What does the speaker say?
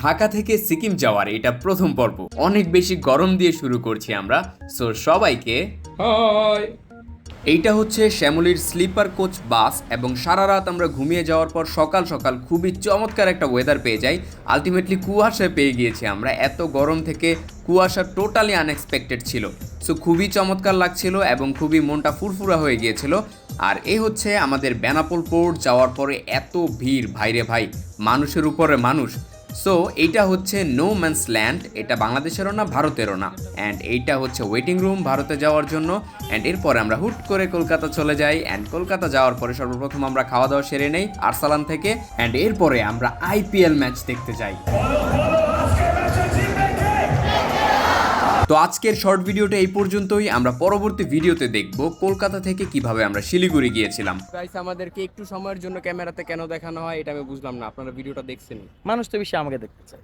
ঢাকা থেকে সিকিম যাওয়ার এটা প্রথম পর্ব। অনেক বেশি গরম দিয়ে শুরু করছি আমরা। সো সবাইকে হাই। এইটা হচ্ছে শ্যামলীর স্লিপার কোচ বাস এবং সারা রাত আমরা ঘুমিয়ে যাওয়ার পর সকাল সকাল খুবই চমৎকার একটা ওয়েদার পেয়ে যাই। আলটিমেটলি কুয়াশা পেয়ে গিয়েছি আমরা। এত গরম থেকে কুয়াশা টোটালি আনএক্সপেক্টেড ছিল। সো খুবই চমৎকার লাগছিল এবং খুবই মনটা ফুরফুরা হয়ে গিয়েছিল। আর এ হচ্ছে আমাদের বেনাপোল পোর্ট যাওয়ার পরে এত ভিড়, ভাইরে ভাই, মানুষের উপরে মানুষ। সো এইটা হচ্ছে নো ম্যানস ল্যান্ড, এটা বাংলাদেশেরও না ভারতেরও না। অ্যান্ড এইটা হচ্ছে ওয়েটিং রুম ভারতে যাওয়ার জন্য। অ্যান্ড এরপরে আমরা হুট করে কলকাতা চলে যাই। অ্যান্ড কলকাতা যাওয়ার পরে সর্বপ্রথম আমরা খাওয়া দাওয়া সেরে নেই আরসালান থেকে। অ্যান্ড এরপরে আমরা আইপিএল ম্যাচ দেখতে যাই। তো আজকের শর্ট ভিডিওটা এই পর্যন্তই। আমরা পরবর্তী ভিডিওতে দেখব কলকাতা থেকে কিভাবে আমরা শিলিগুড়ি গিয়েছিলাম। গাইস, আমাদেরকে একটু সময়ের জন্য ক্যামেরাতে কেন দেখানো হয় এটা আমি বুঝলাম না। আপনারা ভিডিওটা দেখছেন, মানুষ তো বেশি আমাকে দেখতে চায়।